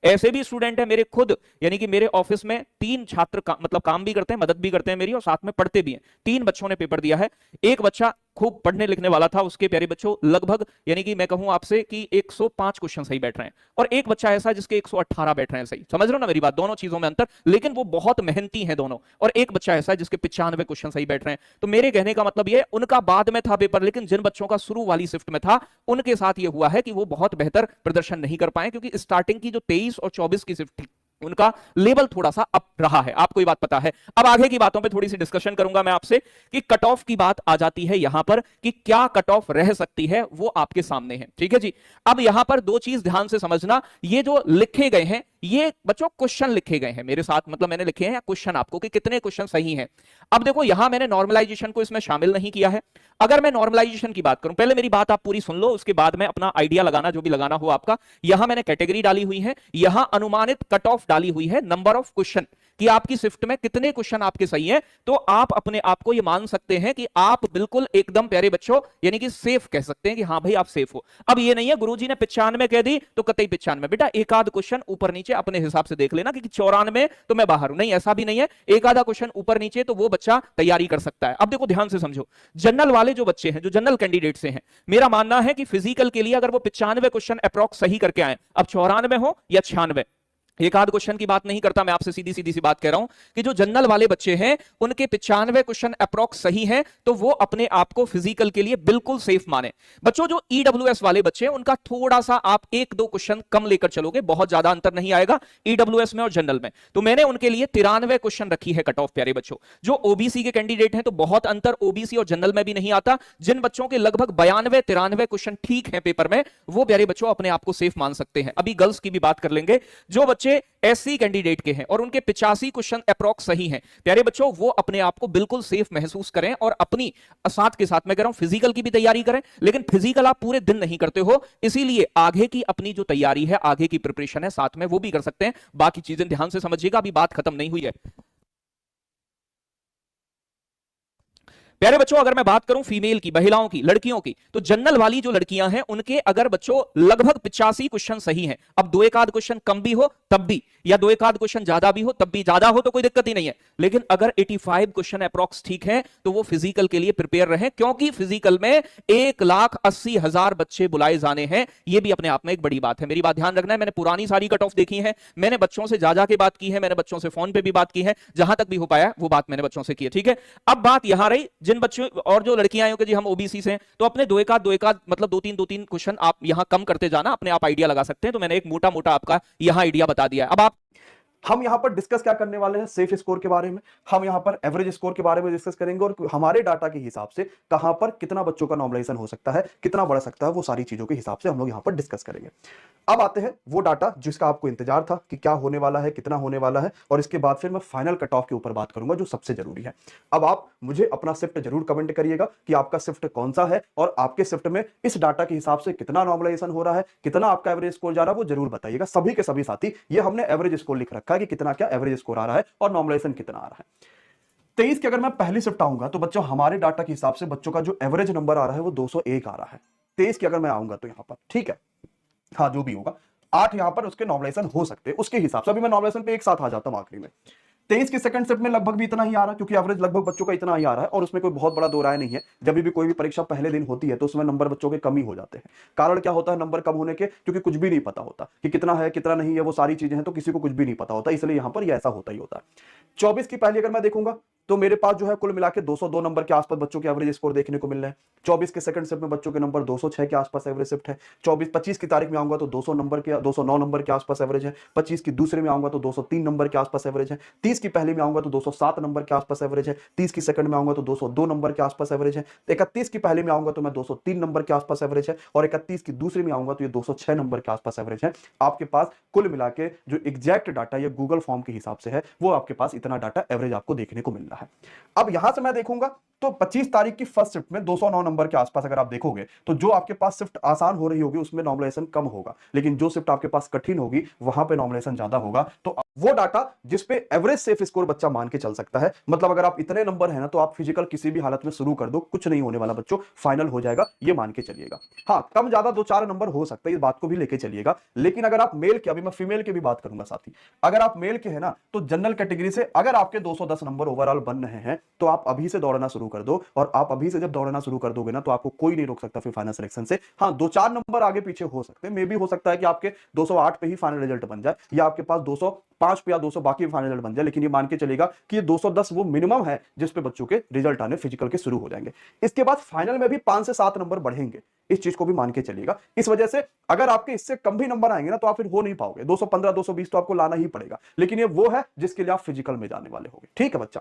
ऐसे भी स्टूडेंट है मेरे खुद, यानी कि मेरे ऑफिस में 3 छात्र मतलब काम भी करते हैं, मदद भी करते हैं मेरी, और साथ में पढ़ते भी हैं। 3 बच्चों ने पेपर दिया है। एक बच्चा खूब पढ़ने लिखने वाला था, उसके प्यारे बच्चों लगभग, यानी कि मैं कहूं आपसे कि 105 क्वेश्चन सही बैठ रहे हैं, और एक बच्चा ऐसा जिसके 118 बैठ रहे हैं सही। समझ रहे हो ना मेरी बात? दोनों चीजों में अंतर, लेकिन वो बहुत मेहनती हैं दोनों। और एक बच्चा ऐसा है जिसके 95 क्वेश्चन सही बैठ रहे हैं। तो मेरे कहने का मतलब ये, उनका बाद में था पेपर, लेकिन जिन बच्चों का शुरू वाली शिफ्ट में था उनके साथ ये हुआ है कि वो बहुत बेहतर प्रदर्शन नहीं कर पाए, क्योंकि स्टार्टिंग की जो 23 और 24 की शिफ्ट थी उनका लेवल थोड़ा सा अप रहा है, आपको ये बात पता है। अब आगे की बातों पे थोड़ी सी डिस्कशन करूंगा मैं आपसे कि कट ऑफ की बात आ जाती है यहां पर, कि क्या कट ऑफ रह सकती है, वो आपके सामने है। ठीक है जी। अब यहां पर दो चीज ध्यान से समझना, ये जो लिखे गए हैं ये बच्चों क्वेश्चन लिखे गए हैं मेरे साथ, मतलब मैंने लिखे हैं क्वेश्चन आपको कि कितने क्वेश्चन सही हैं। अब देखो यहां मैंने नॉर्मलाइजेशन को इसमें शामिल नहीं किया है। अगर मैं नॉर्मलाइजेशन की बात करूं, पहले मेरी बात आप पूरी सुन लो, उसके बाद में अपना आइडिया लगाना जो भी लगाना हो आपका। यहां मैंने कैटेगरी डाली हुई है, यहां अनुमानित कट ऑफ डाली हुई है, नंबर ऑफ क्वेश्चन, कि आपकी शिफ्ट में कितने क्वेश्चन आपके सही हैं। तो आप अपने आप को ये मान सकते हैं कि आप बिल्कुल एकदम प्यारे बच्चों, यानी कि सेफ कह सकते हैं कि हाँ भाई आप सेफ हो। अब ये नहीं है गुरुजी ने 95 कह दी तो कतई 95, बेटा एक आध क्वेश्चन ऊपर नीचे अपने हिसाब से देख लेना, कि 94 तो मैं बाहर हूं, नहीं ऐसा भी नहीं है। एक आधा क्वेश्चन ऊपर नीचे तो वो बच्चा तैयारी कर सकता है। अब देखो ध्यान से समझो, जनरल वाले जो बच्चे हैं, जो जनरल कैंडिडेट से हैं, मेरा मानना है कि फिजिकल के लिए अगर वो 95 क्वेश्चन अप्रॉक्स सही करके आए, अब 94 हो या 96, एक आध क्वेश्चन की बात नहीं करता मैं आपसे, सीधी सीधी सी बात कह रहा हूं कि जो जनरल वाले बच्चे हैं उनके 95 क्वेश्चन अप्रॉक्स सही हैं, तो वो अपने आप को फिजिकल के लिए बिल्कुल सेफ माने। बच्चों जो ईडब्ल्यूएस वाले बच्चे हैं उनका थोड़ा सा आप एक दो क्वेश्चन कम लेकर चलोगे, बहुत ज्यादा अंतर नहीं आएगा ईडब्ल्यूएस में और जनरल में। तो मैंने उनके लिए 93 क्वेश्चन रखी है कट ऑफ प्यारे बच्चों। जो ओबीसी के कैंडिडेट हैं तो बहुत अंतर ओबीसी और जनरल में भी नहीं आता। जिन बच्चों के लगभग 92 93 क्वेश्चन ठीक है पेपर में, वो प्यारे बच्चों अपने आप को सेफ मान सकते हैं। अभी गर्ल्स की भी बात कर लेंगे। जो बच्चे एससी कैंडिडेट के हैं और उनके 85 क्वेश्चन अप्रॉक्स सही हैं, प्यारे बच्चों वो अपने आप को बिल्कुल सेफ महसूस करें, और अपनी साथ के साथ मैं कह रहा हूं फिजिकल की भी तैयारी करें। लेकिन फिजिकल आप पूरे दिन नहीं करते हो, इसीलिए आगे की अपनी जो तैयारी है, आगे की प्रिपरेशन है, साथ में वो भी कर सकते हैं। बाकी चीजें ध्यान से समझिएगा, अभी बात खत्म नहीं हुई है। प्यारे बच्चों अगर मैं बात करूं फीमेल की, महिलाओं की, लड़कियों की, तो जनरल वाली जो लड़कियां हैं उनके अगर बच्चों लगभग 85 क्वेश्चन सही हैं, अब दो एक आध क्वेश्चन कम भी हो तब भी, या दो एक आध क्वेश्चन ज्यादा भी हो तब भी, ज्यादा हो तो कोई दिक्कत ही नहीं है, लेकिन अगर 85 क्वेश्चन अप्रॉक्स ठीक है तो वो फिजिकल के लिए प्रिपेयर रहे, क्योंकि फिजिकल में 1,80,000 बच्चे बुलाए जाने हैं। ये भी अपने आप में एक बड़ी बात है, मेरी बात ध्यान रखना है। मैंने पुरानी सारी कट ऑफ देखी है, मैंने बच्चों से जा के बात की है, मैंने बच्चों से फोन पे भी बात की है, जहां तक भी हो पाया वो बात मैंने बच्चों से की है। ठीक है, अब बात यहां रही जिन बच्चों और जो लड़कियां हैं कि जी हम ओबीसी से हैं, तो अपने दो एक आध मतलब दो तीन क्वेश्चन आप यहां कम करते जाना, अपने आप आइडिया लगा सकते हैं। तो मैंने एक मोटा मोटा आपका यहां आइडिया बता दिया है। अब आप, हम यहां पर डिस्कस क्या करने वाले हैं, सेफ स्कोर के बारे में, हम यहां पर एवरेज स्कोर के बारे में डिस्कस करेंगे, और हमारे डाटा के हिसाब से कहां पर कितना बच्चों का नॉर्मलाइजेशन हो सकता है, कितना बढ़ सकता है, वो सारी चीजों के हिसाब से हम लोग यहां पर डिस्कस करेंगे। अब आते हैं वो डाटा जिसका आपको इंतजार था कि क्या होने वाला है, कितना होने वाला है, और इसके बाद फिर मैं फाइनल कट ऑफ के ऊपर बात करूंगा जो सबसे जरूरी है। अब आप मुझे अपना शिफ्ट जरूर कमेंट करिएगा कि आपका शिफ्ट कौन सा है, और आपके शिफ्ट में इस डाटा के हिसाब से कितना नॉर्मलाइजेशन हो रहा है, कितना आपका एवरेज स्कोर जा रहा है, वो जरूर बताइएगा। सभी के सभी साथी, ये हमने एवरेज स्कोर लिख रखा है कि कितना क्या एवरेज स्कोर आ रहा है और नॉर्मलाइजेशन कितना आ रहा है। 23 की अगर मैं पहली शिफ्ट आऊंगा तो बच्चों हमारे डाटा के हिसाब से बच्चों का जो एवरेज नंबर आ रहा है वो 201 आ रहा है। 23 की अगर मैं आऊंगा तो यहां पर ठीक है, हाँ जो भी होगा 8 यहां पर उसके नॉर्मलाइजेशन हो सकते हैं उसके हिसाब से। अभी मैं नॉर्मलाइजेशन पे एक साथ आ जाता हूं आखिरी में। 23 की सेकंड शिफ्ट में लगभग भी इतना ही आ रहा है, क्योंकि एवरेज लगभग बच्चों का इतना ही आ रहा है, और उसमें कोई बहुत बड़ा दो राय नहीं है। जब भी कोई भी परीक्षा पहले दिन होती है तो उसमें नंबर बच्चों के कम ही हो जाते हैं। कारण क्या होता है नंबर कम होने के, क्योंकि कुछ भी नहीं पता होता कि कितना है कितना नहीं है, वो सारी चीजें हैं तो किसी को कुछ भी नहीं पता होता, इसलिए यहां पर ये ऐसा होता ही होता है। 24 की पहली अगर मैं देखूंगा तो मेरे पास जो है कुल मिला के 202 नंबर के आसपास बच्चों के एवरेज स्कोर देखने को मिल रहे हैं। 24 के सेकंड शिफ्ट में बच्चों के नंबर 206 के आसपास एवरेज शिफ्ट है। 25 की तारीख में आऊंगा तो 209 नंबर के आसपास एवरेज है। 25 की दूसरे में आऊंगा तो 203 नंबर के आसपास एवरेज है। 30 की पहली में आऊंगा तो 207 नंबर के आसपास एवरेज है। 30 की सेकंड में आऊंगा तो 202 नंबर के आसपास एवरेज है। 31 की पहली में आऊंगा तो मैं 203 नंबर के आसपास एवरेज है, और 31 की दूसरी में आऊंगा तो ये 206 नंबर के आसपास एवरेज है। आपके पास कुल मिला के जो एग्जैक्ट डाटा ये गूगल फॉर्म के हिसाब से है, वो आपके पास इतना डाटा एवरेज आपको देखने को मिल रहा है। अब यहां से मैं देखूंगा तो 25 तारीख की फर्स्ट शिफ्ट में 209 नंबर के आसपास अगर आप देखोगे तो जो आपके पास शिफ्ट आसान हो रही होगी उसमें नॉर्मलाइजेशन कम होगा, लेकिन जो शिफ्ट आपके पास कठिन होगी वहां पे नॉर्मलाइजेशन ज्यादा होगा। तो वो डाटा जिसपे एवरेज सेफ स्कोर बच्चा मान के चल सकता है, मतलब अगर आप इतने नंबर है ना तो आप फिजिकल किसी भी हालत में शुरू कर दो, कुछ नहीं होने वाला बच्चों, फाइनल हो जाएगा, ये मान के चलिएगा। हाँ, कम ज्यादा 2-4 नंबर हो सकता है, इस बात को भी लेके चलिएगा। लेकिन अगर आप मेल के, अभी मैं फीमेल की भी बात करूंगा साथी, अगर आप मेल के हैं ना तो जनरल कैटेगरी से अगर आपके 210 नंबर ओवरऑल बन रहे हैं तो आप अभी से दौड़ना शुरू कर दो, और आप अभी से जब दौड़ना शुरू कर दोगे ना तो आपको कोई नहीं रोक सकता फिर फाइनल सिलेक्शन से। हाँ, 2-4 नंबर आगे पीछे हो सकते हैं, मे भी हो सकता है कि आपके 208 पे ही फाइनल रिजल्ट बन जाए, या आपके पास 205 पे या 200 बाकी फाइनल रिजल्ट बन जाए, लेकिन ये मान के चलेगा कि ये 210 वो मिनिमम है जिस पे बच्चों के रिजल्ट आने फिजिकल के शुरू हो जाएंगे। इसके बाद फाइनल में भी 5 से 7 नंबर बढ़ेंगे, इस चीज को भी मान के चलिएगा। इस वजह से अगर आपके इससे कम भी नंबर आएंगे ना तो आप फिर हो नहीं पाओगे, 215 220 तो आपको लाना ही पड़ेगा, लेकिन ये वो है जिसके लिए आप फिजिकल में जाने वाले होंगे। ठीक है बच्चा।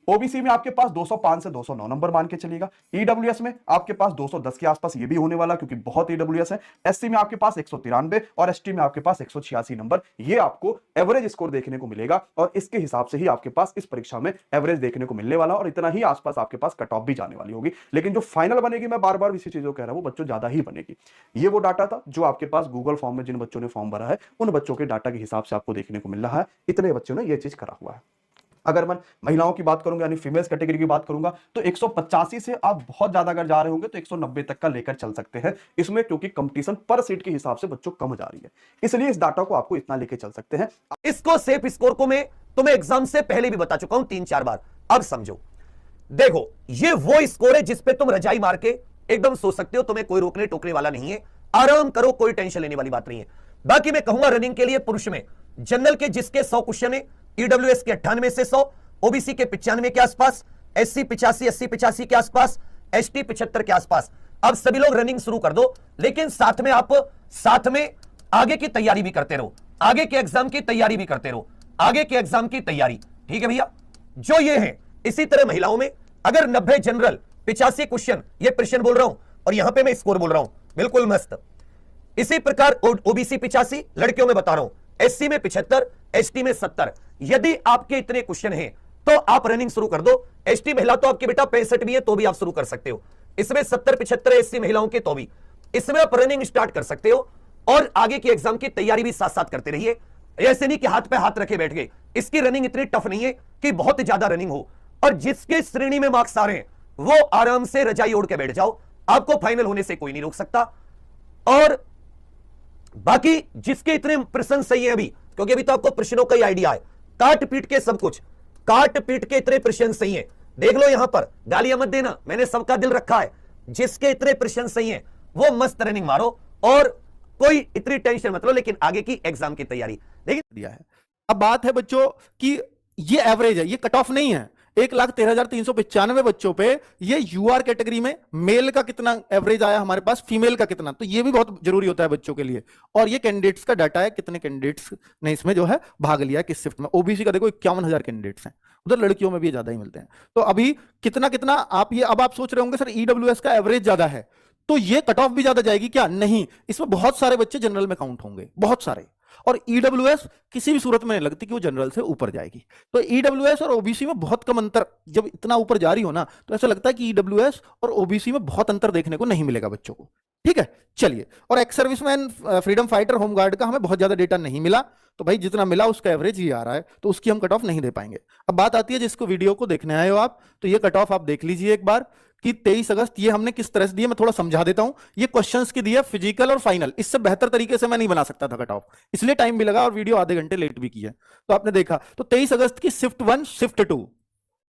ओबीसी में आपके पास 205 से 209 नंबर मान के चलिएगा। ईडब्ल्यूएस में आपके पास 210 के आसपास ये भी होने वाला क्योंकि बहुत ईडब्ल्यूएस है। एससी में आपके पास 193 और एसटी में आपके पास 186 नंबर, ये आपको एवरेज स्कोर देखने को मिलेगा, और इसके हिसाब से ही आपके पास इस परीक्षा में एवरेज देखने को मिलने वाला, और इतना ही आसपास आपके पास कट ऑफ भी जाने वाली होगी। लेकिन जो फाइनल बनेगी, मैं बार बार इसी चीजों कह रहा हूं, वो बच्चों ज्यादा ही बनेगी। ये वो डाटा था जो आपके पास गूगल फॉर्म में जिन बच्चों ने फॉर्म भरा है उन बच्चों के डाटा के हिसाब से आपको देखने को मिल रहा है, इतने बच्चों ने ये चीज करा हुआ है। अगर मैं महिलाओं की बात करूंगा यानी फीमेल्स कैटेगरी की बात करूंगा तो 185 से आप बहुत ज्यादा अगर जा रहे होंगे तो 190 तक का लेकर चल सकते हैं इसमें, क्योंकि कंपटीशन पर सीट के हिसाब से बच्चों कम जा रही है, इसलिए इस डाटा को आपको इतना लेके चल सकते हैं। इसको सेफ स्कोर को मैं तुम्हें एग्जाम से पहले भी बता चुका हूं 3-4 बार। अब समझो, देखो ये वो स्कोर है जिस पे तुम रजाई मार के एकदम सो सकते हो, तुम्हें कोई रोकने टोकने वाला नहीं है, आराम करो, कोई टेंशन लेने वाली बात नहीं है। बाकी मैं कहूंगा रनिंग के लिए पुरुष में जनरल के जिसके 100 क्वेश्चन है, ईडब्ल्यूएस के 98 से 100, ओबीसी के 95 के आसपास, एससी 85 80-85 के आसपास, एसटी 75 के आसपास। अब सभी लोग रनिंग शुरू कर दो, लेकिन साथ में आप साथ में आगे की तैयारी भी करते रहो, आगे के एग्जाम की तैयारी भी करते रहो, आगे के एग्जाम की तैयारी। ठीक है भैया, जो ये है। इसी तरह महिलाओं में अगर 90 जनरल 85 क्वेश्चन, ये प्रश्न बोल रहा हूं और यहां पे मैं स्कोर बोल रहा हूं, बिल्कुल मस्त। इसी प्रकार ओबीसी 85, लड़कियों में बता रहा हूं, एससी में 75, एसटी में 70। यदि आपके इतने क्वेश्चन हैं तो आप रनिंग शुरू कर दो। एसटी महिला तो आपके बेटा 65 भी है तो भी आप शुरू कर सकते हो, इसमें 70-75 एससी महिलाओं के तो भी इसमें आप रनिंग स्टार्ट कर सकते हो, और आगे की एग्जाम की तैयारी भी साथ साथ करते रहिए। ऐसे नहीं कि हाथ पे हाथ रखे बैठ गए, इसकी रनिंग इतनी टफ नहीं है कि बहुत ज्यादा रनिंग हो, और जिसके श्रेणी में मार्क्स आ रहे हैं वो आराम से रजाई ओढ़ के बैठ जाओ, आपको फाइनल होने से कोई नहीं रोक सकता। और बाकी जिसके इतने प्रश्न सही है अभी, क्योंकि अभी तो आपको प्रश्नों का ही आइडिया है, काट पीट के सब कुछ, काट पीट के इतने प्रश्न सही है, देख लो यहां पर, गालियां मत देना, मैंने सबका दिल रखा है। जिसके इतने प्रश्न सही है वो मस्त रनिंग मारो और कोई इतनी टेंशन मत लो, लेकिन आगे की एग्जाम की तैयारी दिया है। अब बात है बच्चों कि ये एवरेज है, ये कट ऑफ नहीं है। 1,13,395 बच्चों पे ये यूआर कैटेगरी में मेल का कितना एवरेज आया हमारे पास, फीमेल का कितना, तो ये भी बहुत जरूरी होता है बच्चों के लिए। और ये कैंडिडेट्स का डाटा है, कितने कैंडिडेट्स ने इसमें जो है भाग लिया किस शिफ्ट में। ओबीसी का देखो 51,000 कैंडिडेट्स हैं, उधर लड़कियों में भी ज्यादा ही मिलते हैं। तो अभी कितना कितना आप ये, अब आप सोच रहे होंगे सर ईडब्ल्यूएस का एवरेज ज्यादा है तो ये कट ऑफ भी ज्यादा जाएगी क्या? नहीं, इसमें बहुत सारे बच्चे जनरल में काउंट होंगे, बहुत सारे। और ईडब्ल्यूएस किसी भी सूरत में नहीं लगती कि वो जनरल से ऊपर जाएगी। तो ईडब्ल्यूएस और ओबीसी में बहुत कम अंतर, जब इतना ऊपर जा रही हो ना तो ऐसा लगता है कि ईडब्ल्यूएस और ओबीसी में बहुत अंतर देखने को नहीं मिलेगा बच्चों को। ठीक है, चलिए। और ex serviceman, freedom fighter, home guard का हमें बहुत ज्यादा डेटा नहीं मिला, तो भाई जितना मिला उसका एवरेज ही आ रहा है, तो उसकी हम कट ऑफ नहीं दे पाएंगे। अब बात आती है जिसको वीडियो को देखने आए हो आप, तो ये कट ऑफ आप देख लीजिए एक बार कि 23 अगस्त ये हमने किस तरह से दिए, मैं थोड़ा समझा देता हूं। ये क्वेश्चंस की दिया फिजिकल और फाइनल, इससे बेहतर तरीके से मैं नहीं बना सकता था कट ऑफ, इसलिए टाइम भी लगा और वीडियो आधे घंटे लेट भी किया। तो आपने देखा, तो 23 अगस्त की शिफ्ट 1 शिफ्ट 2,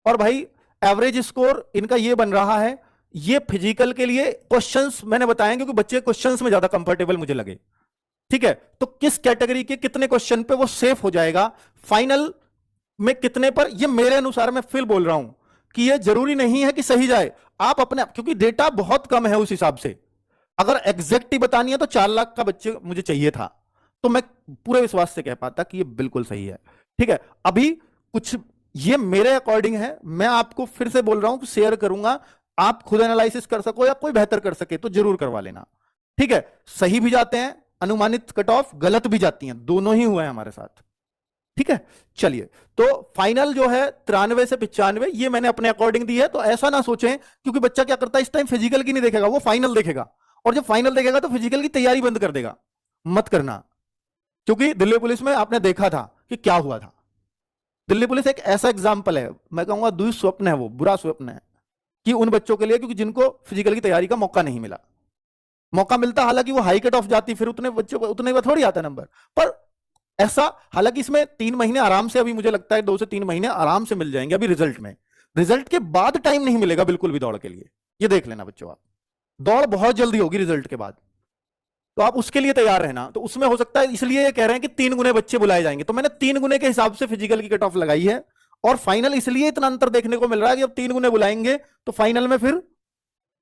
और भाई एवरेज स्कोर इनका ये बन रहा है। ये फिजिकल के लिए क्वेश्चंस मैंने बताया क्योंकि बच्चे क्वेश्चंस में ज्यादा कंफर्टेबल मुझे लगे। ठीक है, तो किस कैटेगरी के कितने क्वेश्चन पे वो सेफ हो जाएगा, फाइनल में कितने पर, ये मेरे अनुसार मैं फिर बोल रहा हूं कि ये जरूरी नहीं है कि सही जाए, आप अपने, क्योंकि डेटा बहुत कम है उस हिसाब से। अगर एग्जैक्ट ही बतानी है तो 4 लाख का बच्चे मुझे चाहिए था, तो मैं पूरे विश्वास से कह पाता कि ये बिल्कुल सही है। ठीक है, अभी कुछ ये मेरे अकॉर्डिंग है, मैं आपको फिर से बोल रहा हूं कि शेयर करूंगा, आप खुद एनालिसिस कर सको या कोई बेहतर कर सके तो जरूर करवा लेना। ठीक है, सही भी जाते हैं अनुमानित कट ऑफ, गलत भी जाती हैं, दोनों ही हुए हैं हमारे साथ। ठीक है, चलिए, तो फाइनल जो है 93 से 95 ये मैंने अपने अकॉर्डिंग दी है। तो ऐसा ना सोचें, क्योंकि बच्चा क्या करता है इस टाइम फिजिकल की नहीं देखेगा, वो फाइनल देखेगा, और जब फाइनल देखेगा तो फिजिकल की तैयारी बंद कर देगा। मत करना, क्योंकि दिल्ली पुलिस में आपने देखा था कि क्या हुआ था। दिल्ली पुलिस एक ऐसा एग्जाम्पल है, मैं कहूंगा दुस्वप्न है, वो बुरा स्वप्न है कि उन बच्चों के लिए, क्योंकि जिनको फिजिकल की तैयारी का मौका नहीं मिला। मौका मिलता हालांकि वो हाई कट ऑफ जाती, फिर उतने बच्चों को उतने का थोड़ी आता नंबर, पर ऐसा, हालांकि इसमें 3 महीने आराम से, अभी मुझे लगता है 2 से 3 महीने आराम से मिल जाएंगे अभी रिजल्ट में। रिजल्ट के बाद टाइम नहीं मिलेगा बिल्कुल भी दौड़ के लिए, ये देख लेना बच्चों आप। दौड़ बहुत जल्दी होगी रिजल्ट के बाद, तो आप उसके लिए तैयार रहना। तो उसमें हो सकता है, इसलिए ये कह रहे हैं कि 3 गुने बच्चे बुलाए जाएंगे, तो मैंने 3 गुने के हिसाब से फिजिकल की कट ऑफ लगाई है। और फाइनल इसलिए इतना अंतर देखने को मिल रहा है कि अब 3 गुने बुलाएंगे तो फाइनल में फिर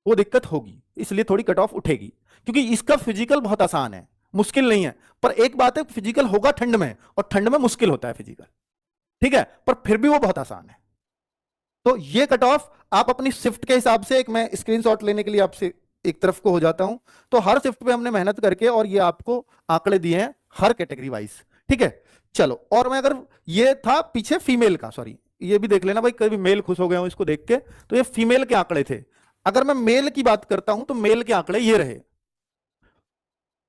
वो दिक्कत होगी, इसलिए थोड़ी कट ऑफ उठेगी, क्योंकि इसका फिजिकल बहुत आसान है, मुश्किल नहीं है। पर एक बात है, फिजिकल होगा ठंड में, और ठंड में मुश्किल होता है फिजिकल, ठीक है, पर फिर भी वो बहुत आसान है। तो ये कट ऑफ आप अपनी शिफ्ट के हिसाब से, एक मैं स्क्रीनशॉट लेने के लिए आपसे एक तरफ को हो जाता हूं, तो हर शिफ्ट पे हमने मेहनत करके और ये आपको आंकड़े दिए हैं हर कैटेगरी वाइज, ठीक है। चलो, और मैं अगर, ये था पीछे फीमेल का, सॉरी ये भी देख लेना भाई, कभी मेल खुश हो गए हो इसको देख के, तो ये फीमेल के आंकड़े थे। अगर मैं मेल की बात करता हूं तो मेल के आंकड़े ये रहे।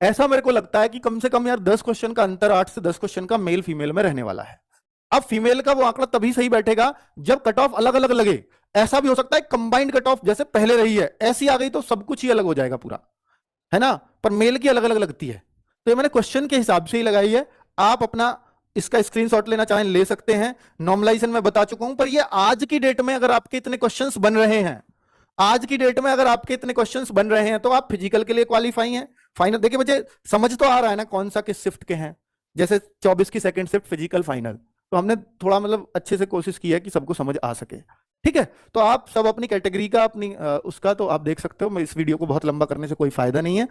ऐसा मेरे को लगता है कि कम से कम यार 10 क्वेश्चन का अंतर, 8 से 10 क्वेश्चन का मेल फीमेल में रहने वाला है। अब फीमेल का वो आंकड़ा तभी सही बैठेगा जब कट ऑफ अलग अलग लगे। ऐसा भी हो सकता है कंबाइंड कट ऑफ जैसे पहले रही है ऐसी आ गई तो सब कुछ ही अलग हो जाएगा पूरा, है ना, पर मेल की अलग अलग लगती है। तो ये मैंने क्वेश्चन के हिसाब से ही लगाई है। आप अपना इसका स्क्रीनशॉट लेना चाहें ले सकते हैं। नॉर्मलाइजेशन में बता चुका हूं, पर ये आज की डेट में अगर आपके इतने क्वेश्चंस बन रहे हैं, आज की डेट में अगर आपके इतने क्वेश्चंस बन रहे हैं तो आप फिजिकल के लिए क्वालिफाई हैं। फाइनल देखिए मुझे समझ तो आ रहा है ना कौन सा किस शिफ्ट के हैं, जैसे 24 की सेकंड शिफ्ट फिजिकल फाइनल, तो हमने थोड़ा मतलब अच्छे से कोशिश की है कि सबको समझ आ सके, ठीक है। तो आप सब अपनी कैटेगरी का, अपनी उसका तो आप देख सकते हो। मैं इस वीडियो को बहुत लंबा करने से कोई फायदा नहीं है।